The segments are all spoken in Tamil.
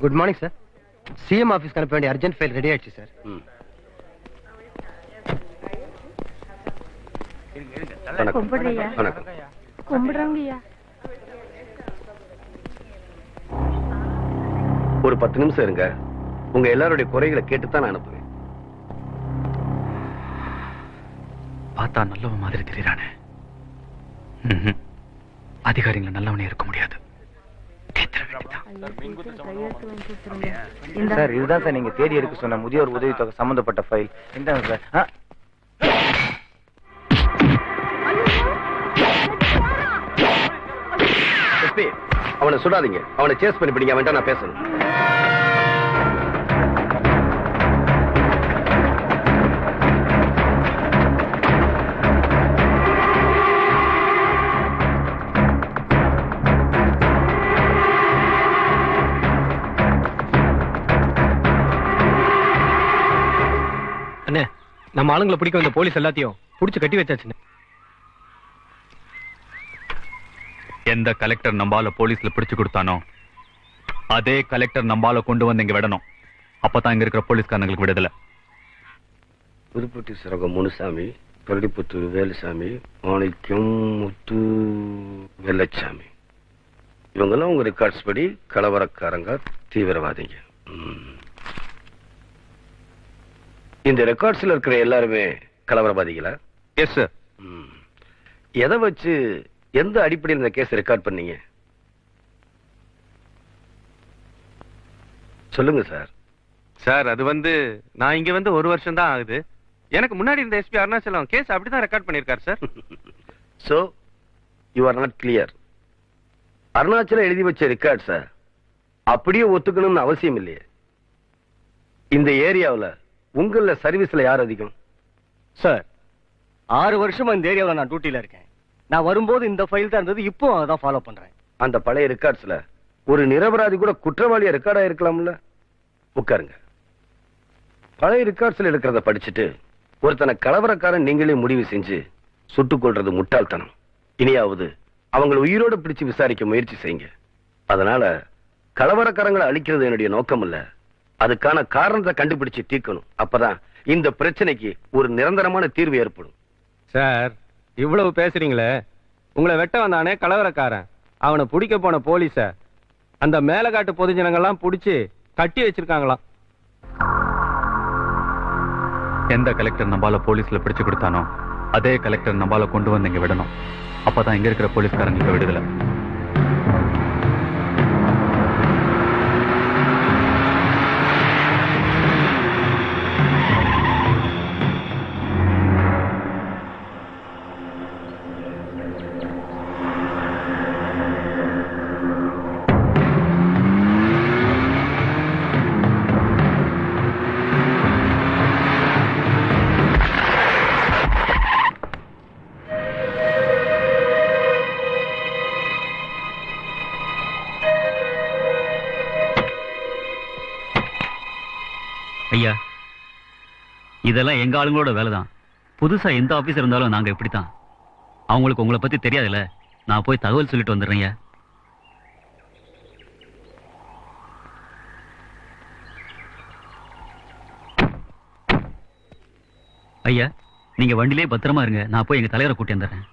Good morning sir. சிஎம் ஆபீஸ்க்கு அனுப்ப வேண்டிய அர்ஜென்ட் ஃபைல் ரெடி ஆயிடுச்சு சார். ஒரு 10 நிமிஷம் இருங்க. உங்க எல்லாருடைய குறைகளை கேட்டுத்தான் நான் அனுப்புவேன். பார்த்தா நல்லவன் மாதிரி தெரியறானே. அதிகாரிகளை நல்லவனே இருக்க முடியாது. சார் இதுதான் சார் நீங்க தேடி எடுக்க சொன்ன முதியோர் உதவித்தொகை சம்பந்தப்பட்ட ஃபைல். இந்தாங்க சார். அவனை சுடாதீங்க. அவனை சேஸ் பண்ணி பிடிங்க. அவன்கிட்ட நான் பேசணும். அண்ணே, நம்ம ஆளுங்களை பிடிக்க வந்த போலீஸ் எல்லாத்தையும் புடிச்சு கட்டி வச்சாச்சுண்ணே. எந்த கலெக்டர் நம்பால போலீஸ்ல பிடிச்சு கொடுத்தானோ அதே கலெக்டர் நம்பால கொண்டு வந்து இங்க விடணும். அப்பதான் இங்க இருக்கிற போலீஸ்காரங்களுக்கு விடுதலை. புதுப்பட்டி சிறகம் முனுசாமி, பள்ளிப்புத்தூர் வேலுசாமி, மாணிக்கம் முத்து வெள்ளச்சாமி, இவங்கெல்லாம் உங்க ரெக்கார்ட்ஸ் படி கலவரக்காரங்க, தீவிரவாதிங்க. இந்த ரெக்கார்ட்ஸ்ல இருக்கிற எல்லாருமே கலவரவாதிகளா? Yes sir. எதை வச்சு எந்த அடிப்படையில் இந்த கேஸ் ரெக்கார்ட் பண்ணீங்க? சொல்லுங்க சார். சார் அது நான் இங்க 1 வருஷம் தான் ஆகுது. எனக்கு முன்னாடி இருந்த எஸ்பி அருணாச்சலம் கேஸ் அப்படிதான் ரெக்கார்ட் பண்ணிருக்காரு sir. So you are not clear. Arunachalam எழுதி வச்ச ரெக்கார்ட் சார் அப்படியே ஒத்துக்கணும்னு அவசியம் இல்லையே. இந்த ஏரியாவில் உங்கள சர்வீஸ்ல யார் அதிகம்? சார் 6 வருஷமா இந்த ஏரியாவில் நான் டியூட்டில இருக்கேன். நான் வரும்போது இந்த ஃபைல் தான் இருந்தது. இப்போ அதான் ஃபாலோ பண்றேன். அந்த பழைய ரெக்கார்ட்ஸ்ல ஒரு நிரபராதி கூட குற்றவாளியா ரெக்கார்ட் ஆயிருக்கலாம்ல. உட்காருங்க. பழைய ரெக்கார்ட்ஸ்ல இருக்கிறத படிச்சுட்டு ஒருத்தனை கலவரக்காரன் நீங்களே முடிவு செஞ்சு சுட்டுக் கொள்றது முட்டாள்தனம். இனியாவது அவங்களை உயிரோட பிடிச்சு விசாரிக்க முயற்சி செய்யுங்க. அதனால கலவரக்காரங்களை அழிக்கிறது என்னுடைய நோக்கம் இல்ல. அதுக்கான காரணத்தை கண்டுபிடிச்சு தீர்க்கணும். அப்பதான் இந்த பிரச்சனைக்கு ஒரு நிரந்தரமான தீர்வு ஏற்படும். சார் இவ்வளவு பேசுறீங்களே, உங்களை வெட்ட வந்தானே கலவரக்காரன், அவனை பிடிக்க போன போலீஸ அந்த மேலகாட்டு பொதுஜனங்கள்லாம் பிடிச்சு கட்டி வச்சிருக்காங்களாம். எந்த கலெக்டர் நம்பால போலீஸ்ல பிடிச்சு கொடுத்தானோ அதே கலெக்டர் நம்பால கொண்டு வந்து இங்க விடணும். அப்பதான் இங்க இருக்கிற போலீஸ்காரங்களுக்கு விடுதலை. ஐயா, இதெல்லாம் எங்க ஆளுங்களோட வேலைதான். புதுசா எந்த ஆபீஸ் இருந்தாலும் நாங்க இப்படித்தான். அவங்களுக்கு உங்களை பத்தி தெரியாதுல்ல. நான் போய் தகவல் சொல்லிட்டு வந்துடுறேன். ஐயா, நீங்க வண்டியிலே பத்திரமா இருங்க. நான் போய் எங்க தலைவரை கூட்டி வந்துடுறேன்.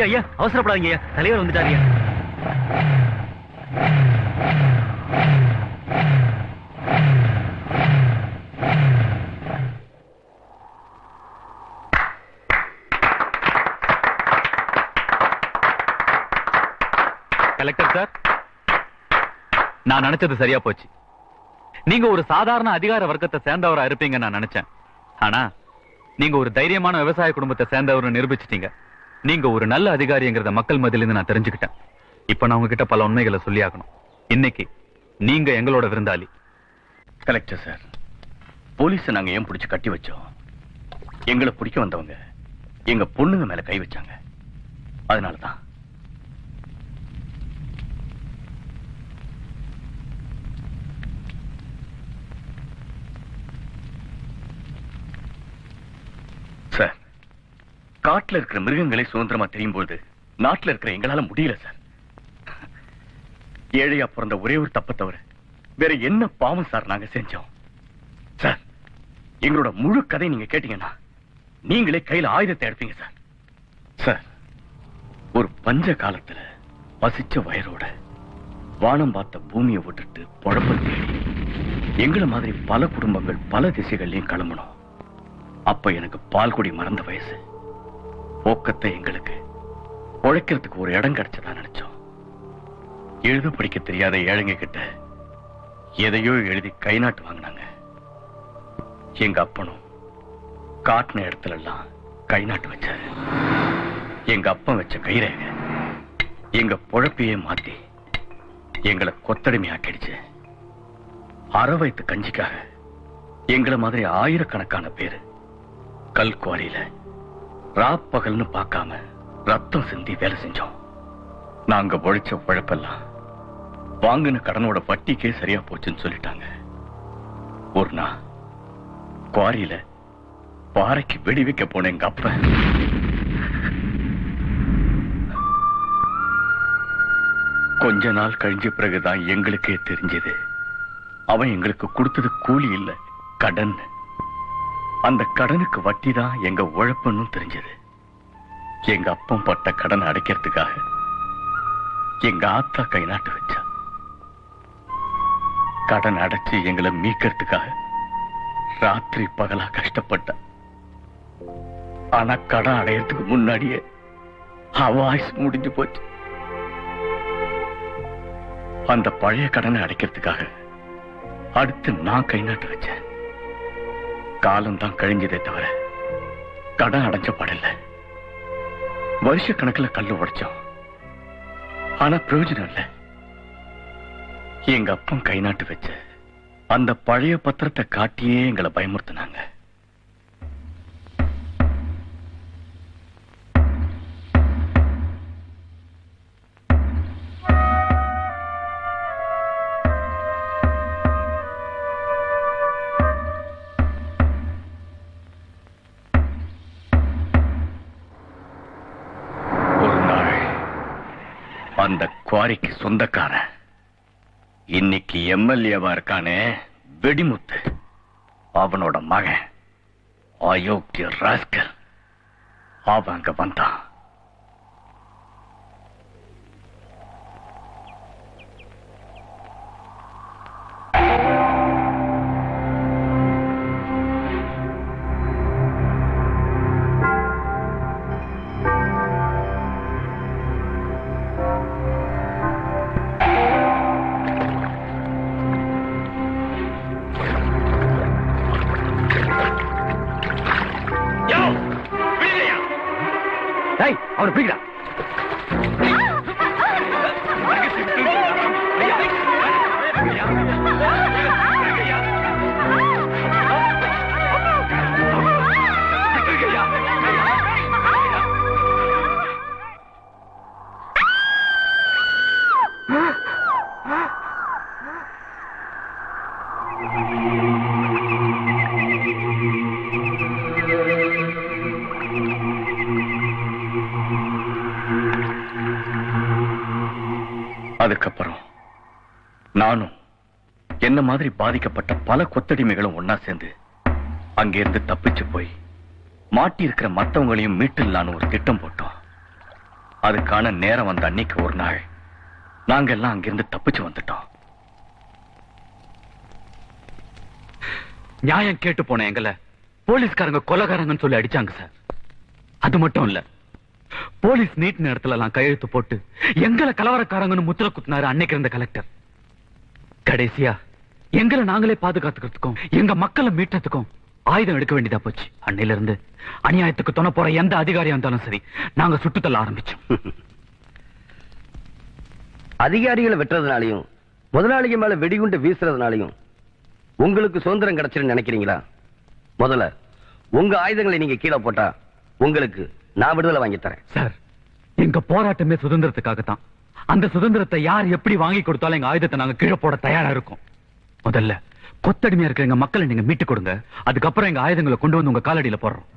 ஐயா ஐயா அவசரப்படாதீங்க ஐயா, தலைவர் வந்துட்டாரு. கலெக்டர் சார், நான் நினைச்சது சரியா போச்சு. நீங்க ஒரு சாதாரண அதிகார வர்க்கத்தை சேர்ந்தவரா இருப்பீங்க நான் நினைச்சேன். ஆனா நீங்க ஒரு தைரியமான விவசாய குடும்பத்தை சேர்ந்தவர் நிரூபிச்சிட்டீங்க. நீங்க ஒரு நல்ல அதிகாரிங்கிறத மக்கள் மத்தியிலிருந்து நான் தெரிஞ்சுக்கிட்டேன். இப்ப நான் உங்ககிட்ட பல உண்மைகளை சொல்லி ஆகணும். இன்னைக்கு நீங்க எங்களோட விருந்தாளி. கலெக்டர் சார், போலீஸை நாங்க ஏன் பிடிச்சு கட்டி வச்சோம்? எங்களை பிடிக்க வந்தவங்க எங்க பொண்ணுங்க மேல கை வச்சாங்க. அதனாலதான் சார், காட்டுல இருக்கிற மிருகங்களை சுதந்திரமா தெரியும் போது நாட்டுல இருக்கிற எங்களால முடியல சார். ஏழையா பிறந்த ஒரே ஒரு தப்பை தவிர வேற என்ன பாவம் சார் நாங்க செஞ்சோம்? சார், எங்களோட முழு கதை நீங்க கேட்டீங்கன்னா நீங்களே கையில ஆயுதத்தை எடுப்பீங்க சார். சார், ஒரு பஞ்ச காலத்துல பசிச்ச வயரோட வானம் பார்த்த பூமியை விட்டுட்டு பொழப்ப தேடி எங்களை மாதிரி பல குடும்பங்கள் பல திசைகள்லயும் கிளம்பணும். அப்ப எனக்கு பால்குடி மறந்த வயசு. போக்கத்தை எங்களுக்கு உழைக்கிறதுக்கு ஒரு இடம் கிடைச்சதா நினைச்சோம். எழுத படிக்க தெரியாத ஏழைங்க கிட்ட எதையோ எழுதி கை நாட்டு வாங்கினாங்க. எங்க அப்பனும் காட்டின இடத்துல எல்லாம் கை நாட்டு வச்சாரு. எங்க அப்பன் வச்ச கைரேகை எங்க பொழப்பையே மாத்தி எங்களை கொத்தடிமையாக்கிடுச்சு. அரை வயித்து கஞ்சிக்காக எங்களை மாதிரி ஆயிரக்கணக்கான பேரு கல்குவாரியில ராப்பகல்னு பார்க்காம ரத்தம் சிந்தி வேலை செஞ்சோம். நாங்க உழைச்ச உழைப்பெல்லாம் வாங்கின கடனோட வட்டிக்கே சரியா போச்சுன்னு சொல்லிட்டாங்க. ஒரு நாள் குவாரியில பாறைக்கு வெடி வைக்க போன எங்க அப்ப கொஞ்ச நாள் கழிஞ்ச பிறகுதான் எங்களுக்கே தெரிஞ்சது அவன் எங்களுக்கு கொடுத்தது கூலி இல்ல, கடன். அந்த கடனுக்கு வட்டி தான் எங்க உழைப்புன்னு தெரிஞ்சது. எங்க அப்பம் பட்ட கடனை அடைக்கிறதுக்காக எங்க ஆத்தா கை நாட்டு வச்சா. கடன் அடைச்சு எங்களை மீட்கிறதுக்காக ராத்திரி பகலா கஷ்டப்பட்ட. ஆனா கடன் அடையறதுக்கு முன்னாடியே அவ ஆயுசு முடிஞ்சு போச்சு. அந்த பழைய கடனை அடைக்கிறதுக்காக அடுத்து நான் கை நாட்டு வச்சேன். காலம்தான் கழிஞ்சதே தவிர கடன் அடைஞ்ச பாடல. வருஷ கணக்கில் கல்லு உடைச்சோம், ஆனா பிரயோஜனம் இல்லை. எங்க அப்பன் கை நாட்டு வச்ச அந்த பழைய பத்திரத்தை காட்டியே எங்களை பயமுறுத்தினாங்க. அந்த குவாரிக்கு சொந்தக்காரன் இன்னைக்கு எம்எல்ஏவா இருக்கானே வெடிமுத்து, அவனோட மகன் அயோக்கிய ராஸ்கல் அவன் அங்க வந்தான். அவனை பிடிக்கடா. அதுக்கப்புறம் நானும் என்ன மாதிரி பாதிக்கப்பட்ட பல கொத்தடிமைகளும் ஒன்னா சேர்ந்து அங்கிருந்து தப்பிச்சு போய் மாட்டி இருக்கிற மத்தவங்களையும் மீட்டுலான்னு ஒரு திட்டம் போட்டோம். அதுக்கான நேரம் வந்த அன்னைக்கு ஒரு நாள் நாங்க எல்லாம் அங்கிருந்து தப்பிச்சு வந்துட்டோம். நியாயம் கேட்டு போன எங்களை போலீஸ்காரங்க கொலைகாரங்கன்னு சொல்லி அடிச்சாங்க சார். அது மட்டும் இல்ல, போலீஸ் நீட் நேரத்துல எல்லாம் கையெழுத்து போட்டு எங்களை கலவரக்காரங்கன்னு முத்திர குத்தினாரு அன்னைக்கு இருந்த கலெக்டர். கடைசியா எங்களை நாங்களே பாதுகாத்துக்கிறதுக்கும் எங்க மக்களை மீட்டதுக்கும் ஆயுதம் எடுக்க வேண்டியதா போச்சு. அன்னையில இருந்து அநியாயத்துக்கு துணை போற எந்த அதிகாரியா இருந்தாலும் சரி நாங்க சுட்டுத்தள்ள ஆரம்பிச்சோம். அதிகாரிகளை வெட்டுறதுனாலையும் முதலாளிக மேல வெடிகுண்டு வீசுறதுனாலையும் உங்களுக்கு சுதந்திரம் கிடைச்சிருன்னு நினைக்கிறீங்களா? முதல்ல உங்க ஆயுதங்களை நீங்க கீழே போட்டா உங்களுக்கு நான் விடுதலை வாங்கி தரேன். சார், எங்க போராட்டமே சுதந்திரத்துக்காகத்தான். அந்த சுதந்திரத்தை யார் எப்படி வாங்கி கொடுத்தாலும் எங்க ஆயுதத்தை நாங்க கீழே போட தயாரா இருக்கோம். முதல்ல கொத்தடிமையா இருக்க எங்க மக்களை நீங்க மீட்டு கொடுங்க. அதுக்கப்புறம் எங்க ஆயுதங்களை கொண்டு வந்து உங்க காலடியில போடுறோம்.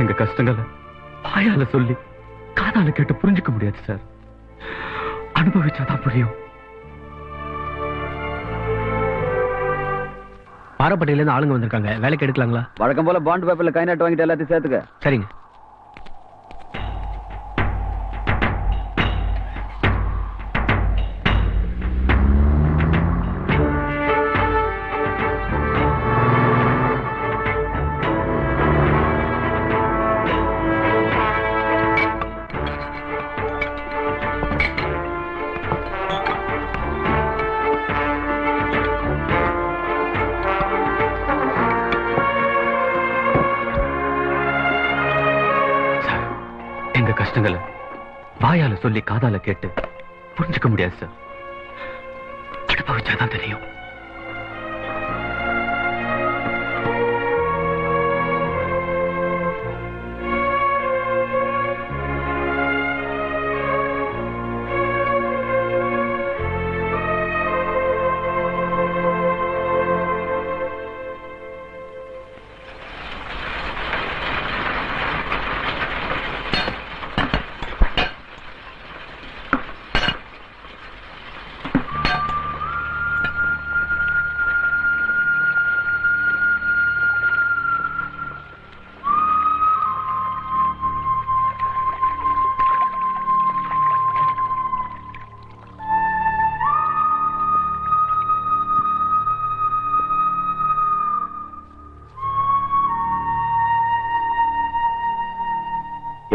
எங்க கஷ்டங்களை வாயால சொல்லி காதால கேட்டு புரிஞ்சுக்க முடியாது சார். அனுபவிச்சாதான் புரியும். பாரப்பட்டியில இருந்து ஆளுங்க வந்திருக்காங்க. வேலைக்கு எடுக்கலாங்களா? வழக்கம் போல பாண்ட் பேப்பர்ல கை நாட்டு வாங்கிட்டு எல்லாத்தையும் சேர்த்துக்க. சரிங்க. எங்க கஷ்டங்களை வாயால சொல்லி காதால கேட்டு புரிஞ்சுக்க முடியாது சார். அனுபவிச்சாதான் தெரியும்.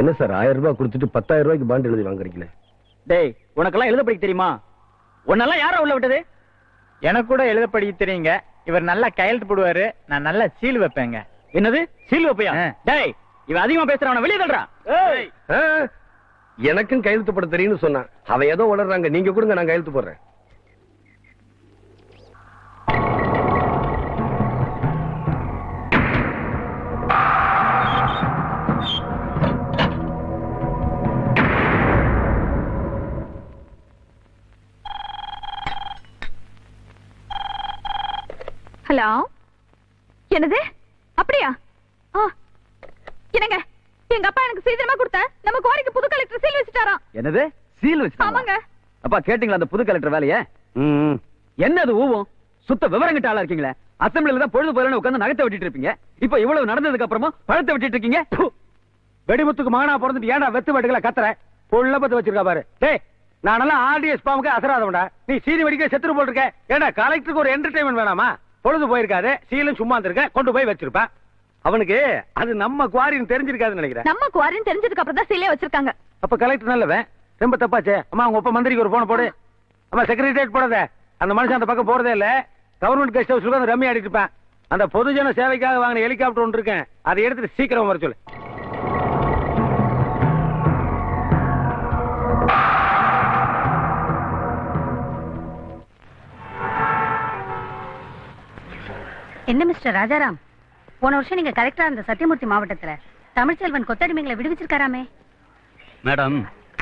என்ன சார் 1000 ரூபாய் கொடுத்துட்டு 10,000 ரூபாய்க்கு பாண்ட் எழுதி வாங்குறீங்களே? டேய், உனக்கெல்லாம் எழுத படிக்க தெரியுமா? உன்னெல்லாம் யாரா உள்ள விட்டது? எனக்கு கூட எழுத படிக்க தெரியுங்க. இவர் நல்லா கையெழுத்து போடுவாரு, நான் நல்லா சீல் வைப்பேங்க. என்னது சீல் வைப்பையா? டேய், இவன் அதிகமா பேசுறவன வெளியே தள்ளுறான். எனக்கும் கையெழுத்து போட தெரியும்னு சொன்னான். அவன் ஏதோ உளறாங்க. நீங்க கொடுங்க, நான் கையெழுத்து போடுறேன். ஹலோ, என்னது? அப்படியா? என்னங்க, எங்க அப்பா எனக்கு சீக்கிரமா கொடுத்த நம்ம கோரிக்கை புது கலெக்டர் சீல் வச்சுட்டாராம். என்னது சீல் வச்சுட்டாங்க? ஆமாங்க. அப்பா கேட்டீங்களா அந்த புது கலெக்டர் வேலைய? என்னது ஊவும்? சுத்த விவரம் கிட்ட ஆளா இருக்கீங்களே. அசம்பிளில தான் பொழுது போறேன்னு உட்கார்ந்து நகத்தை வெட்டிட்டு இருப்பீங்க. இப்ப இவ்வளவு நடந்ததுக்கு அப்புறமா பழத்தை வெட்டிட்டு இருக்கீங்க. வெடிமுத்துக்கு மகனா பிறந்துட்டு ஏன்டா வெத்து வெட்டுகளை கத்துற? பொள்ள பத்து வச்சிருக்கா பாரு. டேய், நானெல்லாம் ஆர்டிஎஸ் பாமுக்கு அசராதவன்டா. நீ சீனி வெடிக்க செத்துரு போட்டுருக்க. ஏன்னா கலெக்டருக்கு ஒரு என்டர்டைன்மெண்ட் வேணாமா? பொழுது போயிருக்காது, சீலும் சும்மா இருக்க, கொண்டு போய் வச்சிருப்பா. அவனுக்கு அது நம்ம குவாரின்னு தெரிஞ்சிருக்காதுன்னு நினைக்கிறேன். நம்ம குவாரின்னு தெரிஞ்சதுக்கு அப்புறம் தான் சீலே வச்சிருக்காங்க. அப்ப கலெக்டர் நல்லவன். ரொம்ப தப்பாச்சே. அம்மா, உங்க ஒப்ப மந்திரிக்கு ஒரு போன போடு. அம்மா, செக்ரட்டரியேட் போடாத. அந்த மனுஷன் அந்த பக்கம் போறதே இல்ல. கவர்மெண்ட் கெஸ்ட் ஹவுஸ்ல அந்த ரம்மி ஆடிட்டு இருப்பேன். அந்த பொதுஜன சேவைக்காக வாங்கின ஹெலிகாப்டர் ஒன்று இருக்கேன், அதை எடுத்துட்டு சீக்கிரம் வர சொல்லு. என்ன மிஸ்டர் ராஜாராம், போன வருஷம் நீங்க கலெக்டரா இருந்த சத்தியமூர்த்தி மாவட்டத்துல தமிழ்ச்செல்வன் கொத்தடிமைகளை விடுவிச்சிருக்காராமே? மேடம்,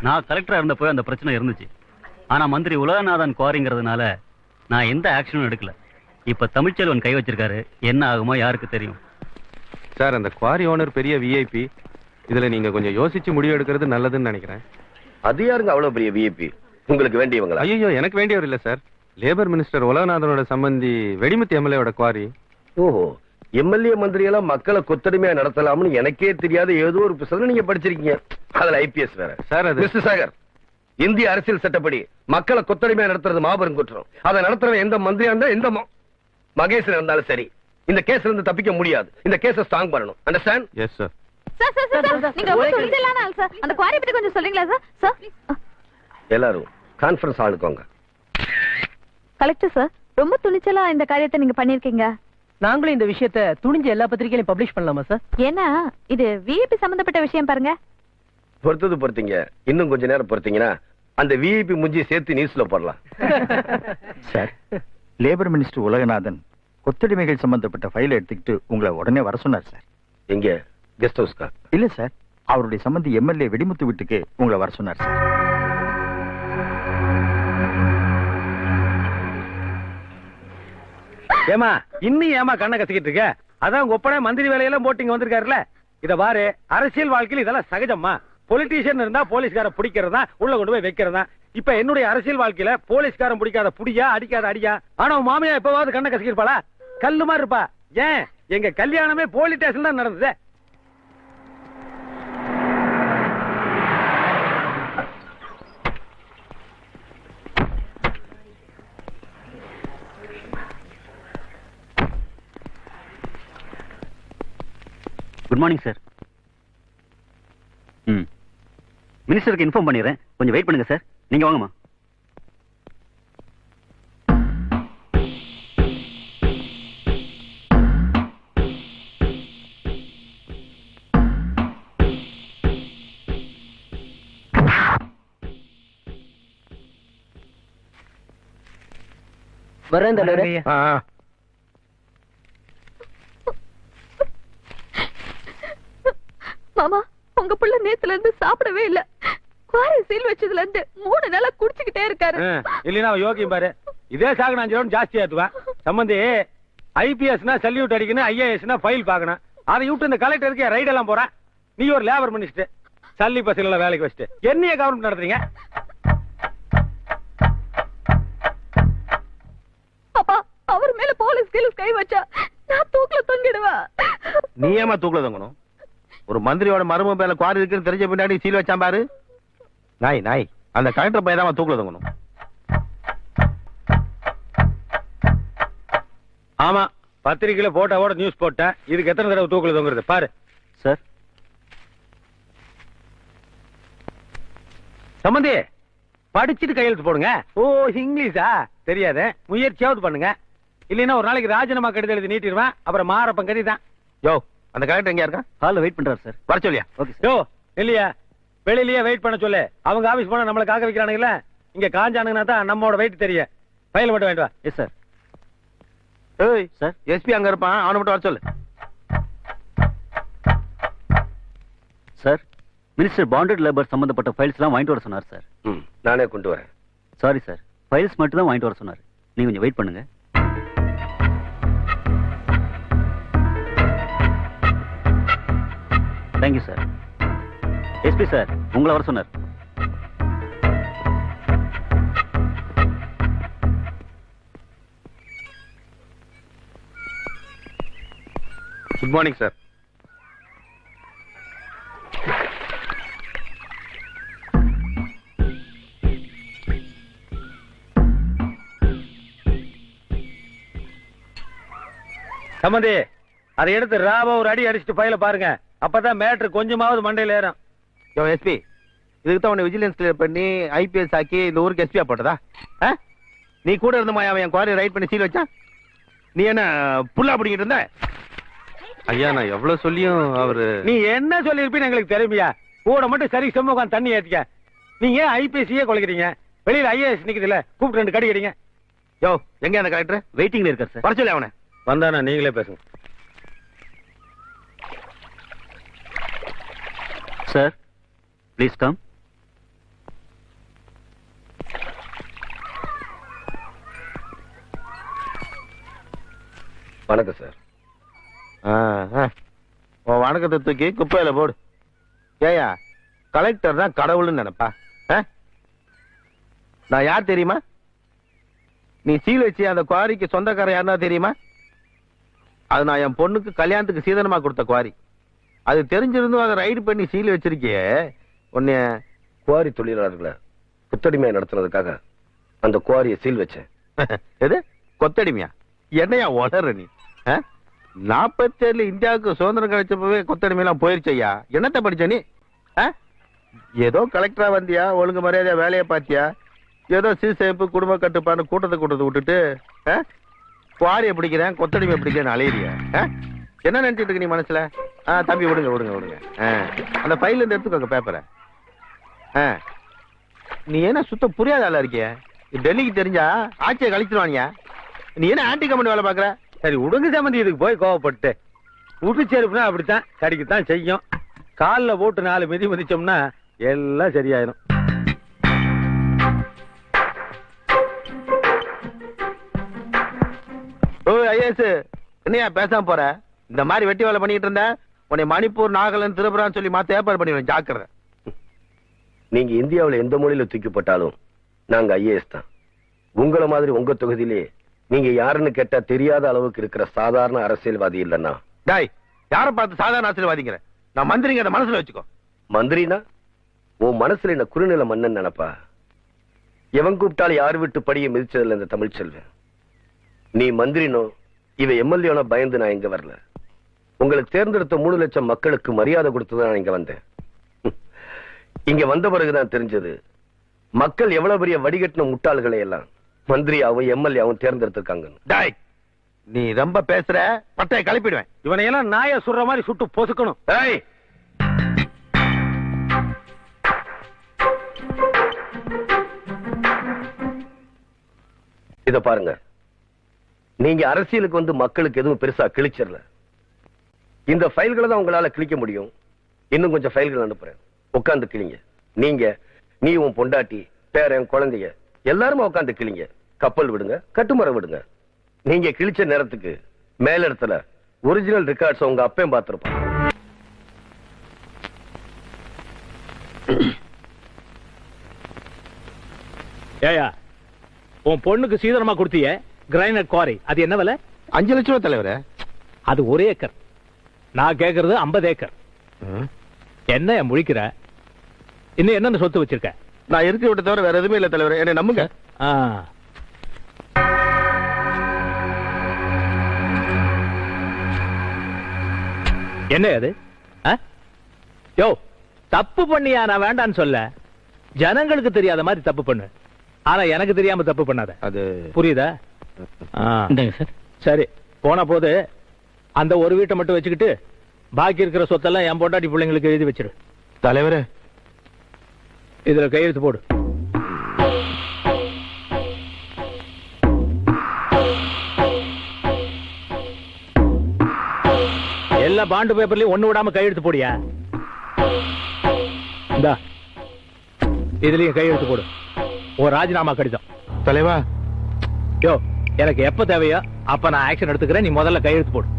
நான் கலெக்டரா இருந்தப்போ அந்த பிரச்சனை இருந்துச்சு. ஆனா மந்திரி உலகநாதன் குவாரிங்கிறதுனால நான் எந்த ஆக்ஷனும் எடுக்கல. இப்ப தமிழ்ச்செல்வன் கை வச்சிருக்காரு. என்ன ஆகுமோ யாருக்கு தெரியும்? சார், அந்த குவாரி ஓனர் பெரிய விஐபி. இதுல நீங்க கொஞ்சம் யோசிச்சு முடிவு எடுக்கிறது நல்லதுன்னு நினைக்கிறேன். அது யாருங்க அவ்வளவு பெரிய விஐபி? உங்களுக்கு வேண்டியவங்களா? ஐயோ, எனக்கு வேண்டியவர் இல்ல சார். லேபர் மினிஸ்டர் உலகநாதனோட சம்பந்தி வெடிமுத்து எம்எல்ஏவோட குவாரி. ஓஹோ, எம்எல்ஏ மந்திரி எல்லாம் மக்களை கொத்தடிமையா நடத்தலாம்னு எனக்கே தெரியாத ஏதோ ஒரு புத்தகம் நீங்க படிச்சிருக்கீங்க. அதுல ஐபிஎஸ் வேற. சார் மிஸ்டர் சாகர், இந்திய அரசியல் சட்டப்படி மக்களை கொத்தடிமையா நடத்துறது மாபெரும் குற்றம். அதை நடத்துறவன் எந்த மந்திரியா இருந்தா எந்த மகேசன் இருந்தாலும் சரி, இந்த கேஸ்ல இருந்து தப்பிக்க முடியாது. இந்த கேஸ ஸ்ட்ராங் பண்ணணும். அண்டர்ஸ்டாண்ட்? Yes sir. சார் நீங்க ரொம்ப துணிச்சலான ஆள் சார். அந்த குவாரி பத்தி கொஞ்சம் சொல்றீங்களா சார்? சார் எல்லாரும் கான்ஃபரன்ஸ் ஆளுக்கோங்க. கலெக்டர் சார், ரொம்ப துணிச்சலா இந்த காரியத்தை நீங்க பண்ணிருக்கீங்க. நாங்களும் இந்த விஷயத்தை துணிஞ்சு எல்லா பத்திரிகையிலும் பப்ளிஷ் பண்ணலாமா சார்? ஏன்னா இது விஐபி சம்பந்தப்பட்ட விஷயம் பாருங்க. பொறுத்தது பொறுத்தீங்க, இன்னும் கொஞ்ச நேரம் பொறுத்தீங்கன்னா அந்த விஐபி முஞ்சி சேர்த்து நியூஸ்ல போடலாம். சார், லேபர் மினிஸ்டர் உலகநாதன் கொத்தடிமைகள் சம்பந்தப்பட்ட ஃபைல் எடுத்துக்கிட்டு உங்களை உடனே வர சொன்னார் சார். எங்க? கெஸ்ட் ஹவுஸ்க்கா? இல்ல சார், அவருடைய சம்பந்தி எம்எல்ஏ வெடிமுத்து வீட்டுக்கு உங்களை வர சொன்னார் சார். ஏமா இன்னும் ஏமா கண்ணை கசிக்கிட்டு இருக்க? அதான் உங்க ஒப்பனை மந்திரி வேலையெல்லாம் போட்டிங்க வந்திருக்காருல்ல. இத பாரு, அரசியல் வாழ்க்கையில் இதெல்லாம் சகஜம்மா. பொலிட்டீஷியன் இருந்தா போலீஸ்கார பிடிக்கிறதா, உள்ள கொண்டு போய் வைக்கிறதா. இப்ப என்னுடைய அரசியல் வாழ்க்கையில போலீஸ்காரன் பிடிக்காத புடியா, அடிக்காத அடியா. ஆனா உன் மாமியா எப்பவாவது கண்ணை கசிக்கிருப்பாளா? கல்லு மாதிரி இருப்பா. ஏன் எங்க கல்யாணமே போலீஸ் ஸ்டேஷன் தான் நடந்தது. Good morning sir. மினிஸ்டருக்கு இன்ஃபார்ம் பண்ணிடுறேன், கொஞ்சம் வெயிட் பண்ணுங்க சார். நீங்க வாங்கம்மா. வரேன் தலைவரே. மாமா, உங்க புள்ள நேத்துல இருந்து சாப்பிடவே இல்ல. குவாரி சீல் வச்சதுல இருந்து 3 நாளா குடிச்சுக்கிட்டே இருக்காரு. இல்லைன்னா யோகியம் பாரு, இதே சாகு நான் ஜோன் ஜாஸ்தி ஏத்துவேன். சம்பந்தி ஐபிஎஸ்னா சல்யூட் அடிக்கணும், ஐஏஎஸ்னா ஃபைல் பார்க்கணும். அதை விட்டு இந்த கலெக்டருக்கு ரைட் எல்லாம் போறேன். நீ ஒரு லேபர் மினிஸ்டர், சல்லி பசங்கள வேலைக்கு வச்சுட்டு என்னைய கவர்மெண்ட் நடத்துறீங்க? அப்பா, அவர் மேல போலீஸ் கீழ் கை வச்சா நான் தூக்குல தொங்கிடுவேன். நீ ஏமா தூக்குல தொங்கணும்? ஒரு மந்திரியோட மரும மேல குவாரி இருக்குன்னு தெரிஞ்ச பின்னாடி சீல் வச்சான் பாரு. நாய் நாய், அந்த கலெக்டர் பையன் தான் தூக்குல தொங்கணும். ஆமா, பத்திரிகையில போட்டோவோட நியூஸ் போட்டேன். இதுக்கு எத்தனை தடவை தூக்குல தொங்குறது பாரு. சார், சம்பந்தி படிச்சுட்டு கையெழுத்து போடுங்க. ஓ, இங்கிலீஷா தெரியாத, முயற்சியாவது பண்ணுங்க. இல்லைன்னா ஒரு நாளைக்கு ராஜினாமா கடிதம் எழுதி நீட்டிடுவேன். அப்புறம் மாறப்பன் கதி தான். யோ, அந்த கலெக்டர் எங்க இருக்கா? ஹால்ல வெயிட் பண்றாரு சார். வர சொல்லியா? Okay sir. யோ இல்லையா, வெளியிலேயே வெயிட் பண்ண சொல்லு. அவங்க ஆபீஸ் போனா நம்மள காக்க வைக்கிறானுங்களா? இங்க காஞ்சானுங்கன்னா தான் நம்மோட வெயிட் தெரியும். ஃபைல் மட்டும் வாங்கிட்டு வா. Yes sir. ஏய் சார், எஸ்பி அங்க இருப்பான், அவனை மட்டும் வர சொல்லு. சார், மினிஸ்டர் பாண்டட் லேபர் சம்பந்தப்பட்ட ஃபைல்ஸ் எல்லாம் வாங்கிட்டு வர சொன்னார் சார். நானே கொண்டு வரேன். சாரி சார், ஃபைல்ஸ் மட்டும் தான் வாங்கிட்டு வர சொன்னார். நீங்க கொஞ்சம் வெயிட் பண்ணுங்க. Thank you sir. எஸ்பி சார், உங்களை வர சொன்னார். Good morning sir. சம்பந்தி அதை எடுத்து ராவா ஒரு அடி அடிச்சுட்டு ஃபைல பாருங்க. அப்பதான் மேட்ரு கொஞ்சமாவது மண்டையில ஏறும். யோ எஸ்பி, இதுக்கு தான் உன்னை விஜிலன்ஸ் கிளியர் பண்ணி ஐபிஎஸ் ஆக்கி இந்த ஊருக்கு எஸ்பியா போட்டதா? நீ கூட இருந்த மாயாவை என் குவாரி ரைட் பண்ணி சீல் வச்சான். நீ என்ன புல்லா பிடிக்கிட்டு இருந்த? ஐயா, நான் எவ்வளவு சொல்லியும் அவரு... நீ என்ன சொல்லிருப்பீன்னு எங்களுக்கு தெரியுமியா? கூட மட்டும் சரி செம்ம உட்காந்து தண்ணி ஏத்திக்க. நீங்க ஐபிஎஸ்சியே கொலைக்கிறீங்க, வெளியில ஐஏஎஸ் நிக்குதுல, கூப்பிட்டு 2 கடி கடிங்க. யோ, எங்க அந்த கலெக்டர்? வெயிட்டிங்ல இருக்கார் சார். வர சொல்லி அவனை. வந்தானா நீங்களே பேசுங்க. Sir, please come. வணக்கம் சார். உன் வணக்கத்தை தூக்கி குப்பையில போடு. ஏயா, கலெக்டர் தான் கடவுள்னு நினைப்பா? நான் யார் தெரியுமா? நீ சீல் வச்சு அந்த குவாரிக்கு சொந்தக்காரன் யாருன்னா தெரியுமா? அது நான் என் பொண்ணுக்கு கல்யாணத்துக்கு சீதனமா கொடுத்த குவாரி. அது தெரிஞ்சிருந்தும் அதை ரைடு பண்ணி சீல் வச்சிருக்கியே உன்னைய. குவாரி தொழிலாளர்களை குத்தடிமையா நடத்துறதுக்காக அந்த குவாரியை சீல் வச்சேன். எது கொத்தடிமையா? என்னையா உளற நீ? 47 இந்தியாவுக்கு சுதந்திரம் கிடைச்சப்பவே கொத்தடிமையெல்லாம் போயிருச்சையா. என்னத்த படிச்ச நீ? ஏதோ கலெக்டரா வந்தியா, ஒழுங்கு மரியாதையா வேலையை பாத்தியா, ஏதோ சீசேப்பு குடும்ப கட்டுப்பாடு கூட்டத்தை விட்டுட்டு குவாரியை பிடிக்கிறேன் கொத்தடிமை பிடிக்கிறேன் அலையிறியா? என்ன நினைச்சிட்டு இருக்கு நீ மனசுல? தம்பி விடுங்க விடுங்க விடுங்க. அந்த ஃபைல் இருந்து எடுத்துக்கோங்க பேப்பரை. நீ என்ன சுத்த புரியாத ஆளா இருக்கிய? டெல்லிக்கு தெரிஞ்சா ஆட்சியை கழிச்சிருவானியா? நீ என்ன ஆன்டி கமெண்ட் வேலை பாக்குற? சரி உடுங்க சம்பந்தி, இதுக்கு போய் கோவப்பட்டு விட்டு செருப்புனா அப்படித்தான் கடிக்கத்தான் செய்யும். காலில் போட்டு 4 மிதி மிதிச்சோம்னா எல்லாம் சரியாயிரும். ஓ ஐஎஸ், என்னையா பேசாம போற? இந்த மாதிரி வெட்டி வேலை பண்ணிட்டு இருந்த உன்னை மணிப்பூர், நாகாலாந்து, திரிபுரான்னு சொல்லி மாத்த ஏற்பாடு பண்ணிடுவேன், ஜாக்கிரதை. நீங்க இந்தியாவுல எந்த மொழியில தூக்கிப்பட்டாலும் நாங்க ஐஏஎஸ் தான். உங்களை மாதிரி உங்க தொகுதியிலே நீங்க யாருன்னு கேட்டா தெரியாத அளவுக்கு இருக்கிற சாதாரண அரசியல்வாதி இல்லைன்னா. டாய், யாரை பார்த்து சாதாரண அரசியல்வாதிங்கிற? நான் மந்திரிங்க, அதை மனசுல வச்சுக்கோ. மந்திரினா உன் மனசுல என்ன குறுநில மன்னன் நினைப்பா? எவன் கூப்பிட்டாலும் யாரு விட்டு படியை மிதிச்சதில்ல இந்த தமிழ்ச்செல்வன். நீ மந்திரினோ இவ எம்எல்ஏனோ பயந்து நான் இங்க வரல. உங்களுக்கு தேர்ந்தெடுத்த 3 லட்சம் மக்களுக்கு மரியாதை கொடுத்துதான் நான் இங்க வந்தேன். இங்க வந்த பிறகுதான் தெரிஞ்சது மக்கள் எவ்வளவு பெரிய வடிகட்டின முட்டாள்களை எல்லாம் மந்திரியாவும் எம்எல்ஏவும் தேர்ந்தெடுத்திருக்காங்க. டாய், நீ ரொம்ப பேசுற, பட்டையை கிளப்பிடுவேன். இவனையெல்லாம் நாயை சுடுற மாதிரி சுட்டு பொசுக்கணும். இத பாருங்க, நீங்க அரசியலுக்கு வந்து மக்களுக்கு எதுவும் பெருசா கிழிச்சிடல. இந்த ஃபைல்களை தான் உங்களால கிழிக்க முடியும். இன்னும் கொஞ்சம் ஃபைல்கள் அனுப்புறேன், உட்கார்ந்து கிழிங்க. நீங்க, நீ, உன் பொண்டாட்டி, பேரன், குழந்தைங்க எல்லாருமே உட்கார்ந்து கிழிங்க. கப்பல் விடுங்க, கட்டுமரம் விடுங்க. நீங்க கிழிச்ச நேரத்துக்கு மேல இடத்துல ஒரிஜினல் ரெக்கார்ட்ஸ் உங்க அப்பையும் பார்த்திருப்பான். ஏயா, உன் பொண்ணுக்கு சீதனமா கொடுத்திய கிரைனைட் குவாரி, அது என்ன விலை? 5 லட்சம் ரூபாய் தலைவரே. அது 1 ஏக்கர். நான் கேக்குறது 50 ஏக்கர். என்ன முழிக்கிற? இன்னும் என்னென்ன சொத்து வச்சிருக்க? நான் இருக்க விட்ட தவிர வேற எதுவுமே இல்ல தலைவரே, என்ன நம்புங்க. என்ன அது? யோ, தப்பு பண்ணியா நான் வேண்டான்னு சொல்ல. ஜனங்களுக்கு தெரியாத மாதிரி தப்பு பண்ணு, ஆனா எனக்கு தெரியாம தப்பு பண்ணாத. அது புரியுதா? சரி, போன போது அந்த ஒரு வீட்டை மட்டும் வச்சுக்கிட்டு பாக்கி இருக்கிற சொத்தெல்லாம் என் பொண்டாட்டி பிள்ளைங்களுக்கு எழுதி வச்சிரு. தலைவரே, இதுல கையெழுத்து போடு. எல்லா பாண்டு பேப்பர்லயும் ஒண்ணு விடாம கையெழுத்து போடியா. இந்தா, இதுலயும் கையெழுத்து போடு. ஒரு ராஜினாமா கடிதம். தலைவா, யோ, எனக்கு எப்ப தேவையோ அப்ப நான் ஆக்ஷன் எடுத்துக்கிறேன். நீ முதல்ல கையெழுத்து போடு.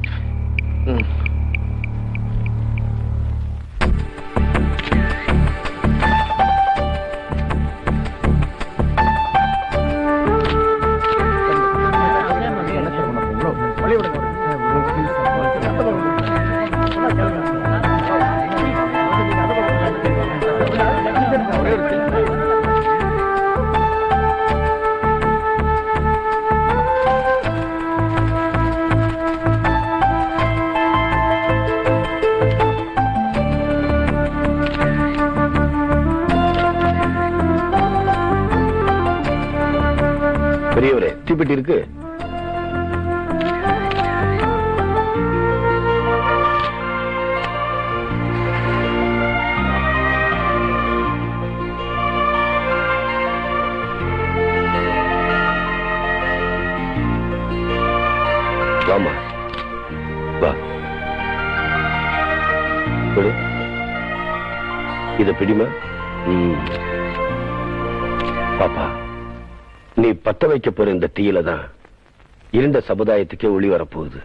பெரியவரே, தீப்பெட்டி இருக்கு. வாமா, வா. இத பிடிமா. பாப்பா, நீ பத்த வைக்க போற இந்த தீயில தான் இருண்ட சமுதாயத்துக்கே ஒளி வரப்போகுது.